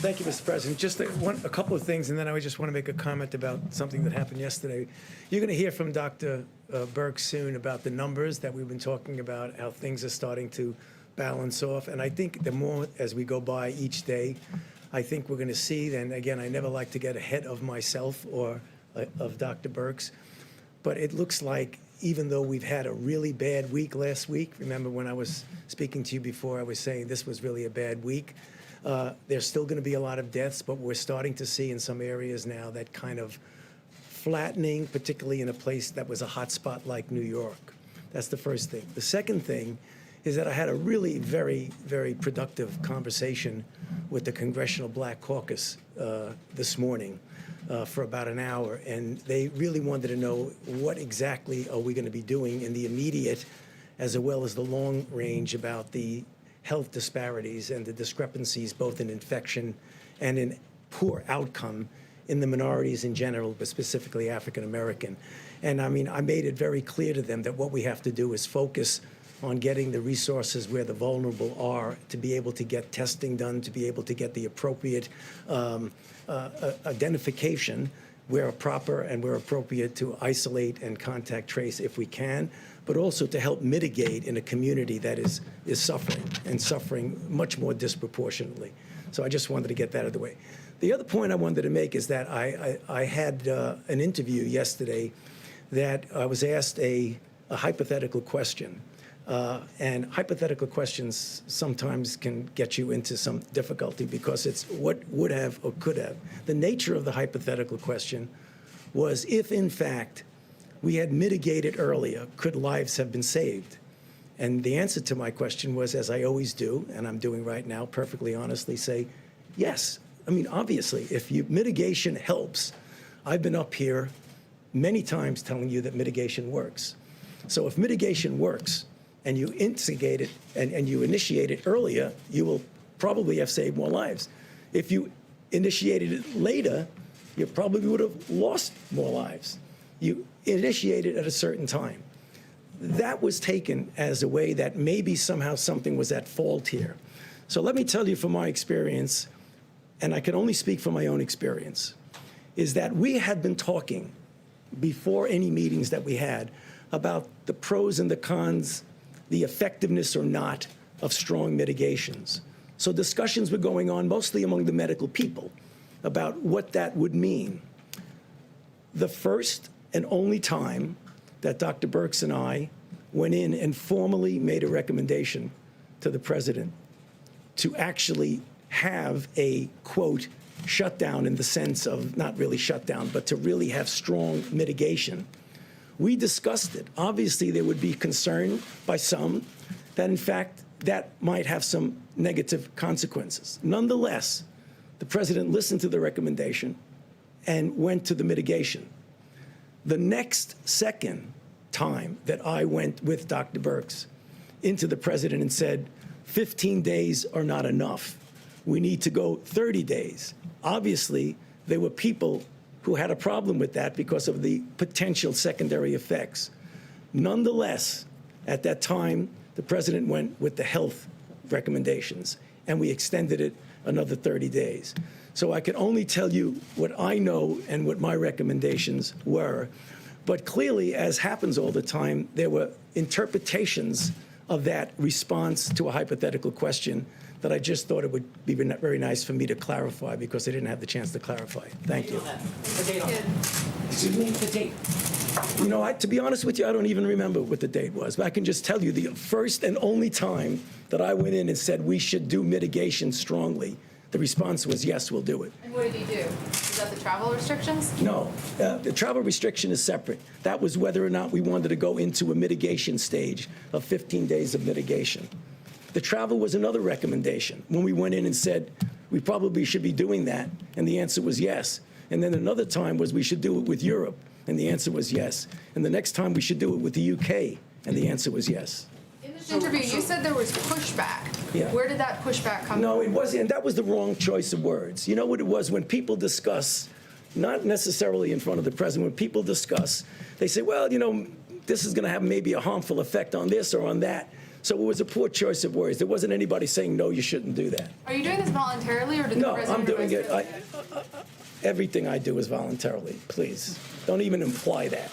Thank you, Mr. President. Just a couple of things, and then I just want to make a comment about something that happened yesterday. You're going to hear from Dr. Birx soon about the numbers that we've been talking about, how things are starting to balance off. And I think the more as we go by each day, I think we're going to see, and again, I never like to get ahead of myself or of Dr. Birx, but it looks like even though we've had a really bad week last week, remember when I was speaking to you before, I was saying this was really a bad week. There's still going to be a lot of deaths, but we're starting to see in some areas now that kind of flattening, particularly in a place that was a hot spot like New York. That's the first thing. The second thing is that I had a really very, very productive conversation with the Congressional Black Caucus this morning for about an hour, and they really wanted to know what exactly are we going to be doing in the immediate as well as the long range about the health disparities and the discrepancies both in infection and in poor outcome in the minorities in general, but specifically African American. And I mean, I made it very clear to them that what we have to do is focus on getting the resources where the vulnerable are to be able to get testing done, to be able to get the appropriate identification where proper and where appropriate to isolate and contact trace if we can, but also to help mitigate in a community that is suffering and suffering much more disproportionately. So I just wanted to get that out of the way. The other point I wanted to make is that I had an interview yesterday that I was asked a hypothetical question. And hypothetical questions sometimes can get you into some difficulty because it's what would have or could have. The nature of the hypothetical question was if, in fact, we had mitigated earlier, could lives have been saved? And the answer to my question was, as I always do, and I'm doing right now, perfectly honestly, say, yes. I mean, obviously, if mitigation helps, I've been up here many times telling you that mitigation works. So if mitigation works, and you instigate it and you initiate it earlier, you will probably have saved more lives. If you initiated it later, you probably would have lost more lives. You initiated at a certain time. That was taken as a way that maybe somehow something was at fault here. So let me tell you from my experience, and I can only speak from my own experience, is that we had been talking before any meetings that we had about the pros and the cons, the effectiveness or not of strong mitigations. So discussions were going on mostly among the medical people about what that would mean. The first and only time that Dr. Birx and I went in and formally made a recommendation to the president to actually have a, quote, shutdown in the sense of not really shutdown, but to really have strong mitigation. We discussed it. Obviously, there would be concern by some that, in fact, that might have some negative consequences. Nonetheless, the president listened to the recommendation and went to the mitigation. The next second time that I went with Dr. Birx into the president and said, 15 days are not enough. We need to go 30 days. Obviously, there were people who had a problem with that because of the potential secondary effects. Nonetheless, at that time, the president went with the health recommendations, and we extended it another 30 days. So I can only tell you what I know and what my recommendations were. But clearly, as happens all the time, there were interpretations of that response to a hypothetical question that I just thought it would be very nice for me to clarify because I didn't have the chance to clarify. Thank you. The date on that. Excuse me, the date. You know, to be honest with you, I don't even remember what the date was, but I can just tell you the first and only time that I went in and said we should do mitigation strongly, the response was, yes, we'll do it. And what did he do? Is that the travel restrictions? No, the travel restriction is separate. That was whether or not we wanted to go into a mitigation stage of 15 days of mitigation. The travel was another recommendation when we went in and said we probably should be doing that, and the answer was yes. And then another time was we should do it with Europe, and the answer was yes. And the next time we should do it with the UK, and the answer was yes. In this interview, you said there was pushback. Yeah. Where did that pushback come from? No, it wasn't, and that was the wrong choice of words. You know what it was? When people discuss, not necessarily in front of the president, when people discuss, they say, well, you know, this is going to have maybe a harmful effect on this or on that. So it was a poor choice of words. There wasn't anybody saying, no, you shouldn't do that. Are you doing this voluntarily or did the No, resident I'm doing it. advise you? Everything I do is voluntarily, please. Don't even imply that.